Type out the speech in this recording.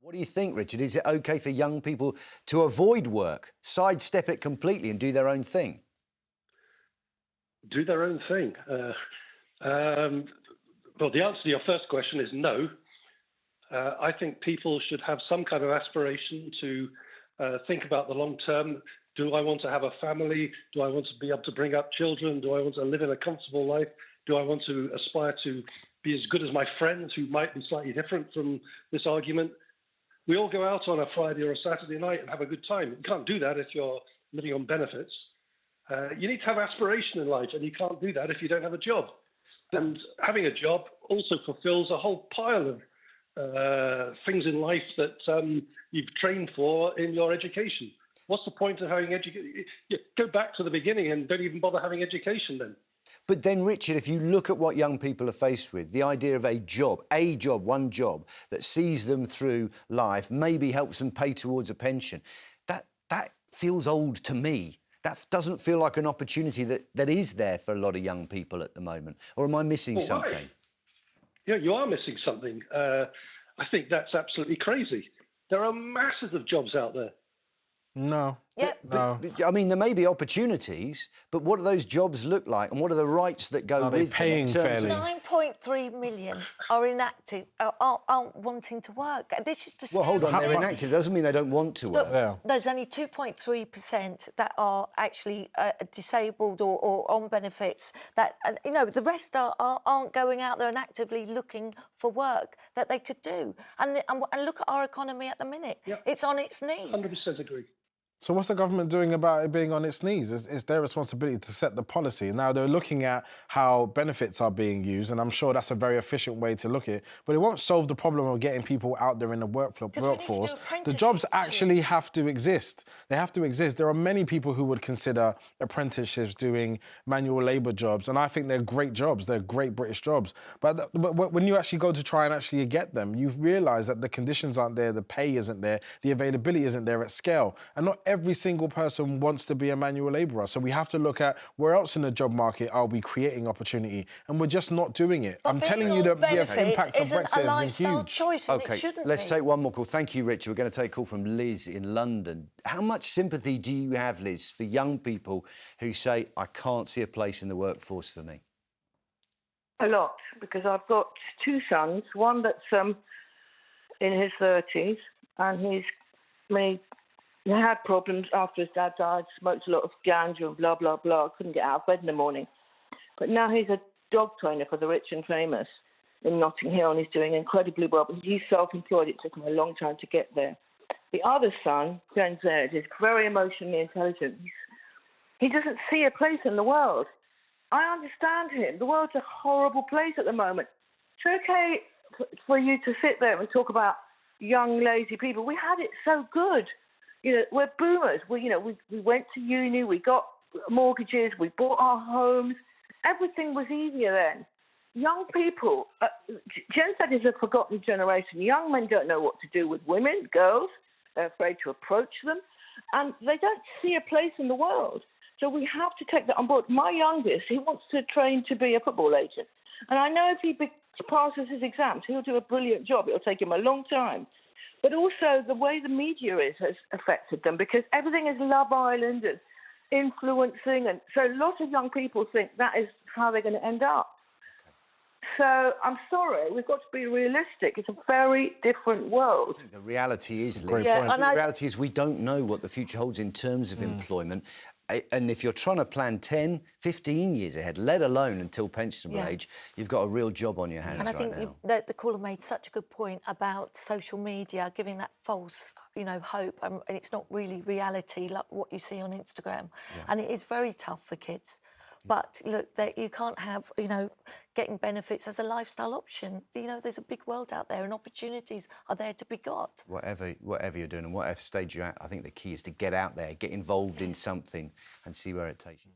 What do you think, Richard? Is it OK for young people to avoid work, sidestep it completely and do their own thing? Do their own thing? Well, the answer to your first question is no. I think people should have some kind of aspiration to think about the long term. Do I want to have a family? Do I want to be able to bring up children? Do I want to live in a comfortable life? Do I want to aspire to be as good as my friends who might be slightly different from this argument? We all go out on a Friday or a Saturday night and have a good time. You can't do that if you're living on benefits. You need to have aspiration in life, and you can't do that if you don't have a job. And having a job also fulfills a whole pile of things in life that you've trained for in your education. What's the point of having education? Go back to the beginning and don't even bother having education then. But then, Richard, if you look at what young people are faced with, the idea of a job, one job that sees them through life, maybe helps them pay towards a pension, that feels old to me. That doesn't feel like an opportunity that is there for a lot of young people at the moment. Or am I missing something? Why? Yeah, you are missing something. I think that's absolutely crazy. There are masses of jobs out there. No. Yeah. But, I mean, there may be opportunities, but what do those jobs look like, and what are the rights that go with them? Paying fairly? 9.3 million are inactive, aren't wanting to work. This is the. Well, hold on, they're inactive. Doesn't mean they don't want to work. Yeah. There's only 2.3% that are actually disabled or on benefits. That the rest aren't going out there and actively looking for work that they could do. And look at our economy at the minute. Yep. It's on its knees. 100% agree. So what's the government doing about it being on its knees? It's their responsibility to set the policy. Now, they're looking at how benefits are being used, and I'm sure that's a very efficient way to look at it, but it won't solve the problem of getting people out there in the workforce. The jobs actually have to exist. They have to exist. There are many people who would consider apprenticeships doing manual labour jobs, and I think they're great jobs. They're great British jobs. But when you actually go to try and actually get them, you realise that the conditions aren't there, the pay isn't there, the availability isn't there at scale. And not every single person wants to be a manual labourer. So we have to look at where else in the job market are we creating opportunity, and we're just not doing it. But I'm telling you that the impact of Brexit has been huge. Choice, and OK, let's take one more call. Thank you, Richard. We're going to take a call from Liz in London. How much sympathy do you have, Liz, for young people who say, I can't see a place in the workforce for me? A lot, because I've got two sons, one that's in his 30s, and he had problems after his dad died, smoked a lot of ganja and blah, blah, blah, couldn't get out of bed in the morning. But now he's a dog trainer for the rich and famous in Notting Hill, and he's doing incredibly well. But he's self-employed. It took him a long time to get there. The other son, Gen Z, is very emotionally intelligent. He doesn't see a place in the world. I understand him. The world's a horrible place at the moment. It's okay for you to sit there and talk about young, lazy people. We had it so good. We're boomers. We went to uni, we got mortgages, we bought our homes. Everything was easier then. Young people, Gen Z is a forgotten generation. Young men don't know what to do with women, girls. They're afraid to approach them. And they don't see a place in the world. So we have to take that on board. My youngest, he wants to train to be a football agent. And I know if he passes his exams, he'll do a brilliant job. It'll take him a long time. But also the way the media has affected them, because everything is Love Island and influencing. And so a lot of young people think that is how they're going to end up. So I'm sorry, we've got to be realistic. It's a very different world. I think the reality is, Liz, Yeah, the reality is we don't know what the future holds in terms of employment. And if you're trying to plan 10, 15 years ahead, let alone until pensionable age, you've got a real job on your hands right now. And I think that the caller made such a good point about social media giving that false, hope, and it's not really reality like what you see on Instagram. Yeah. And it is very tough for kids. But look, you can't have, getting benefits as a lifestyle option. There's a big world out there and opportunities are there to be got. Whatever you're doing and whatever stage you're at, I think the key is to get out there, get involved in something and see where it takes you.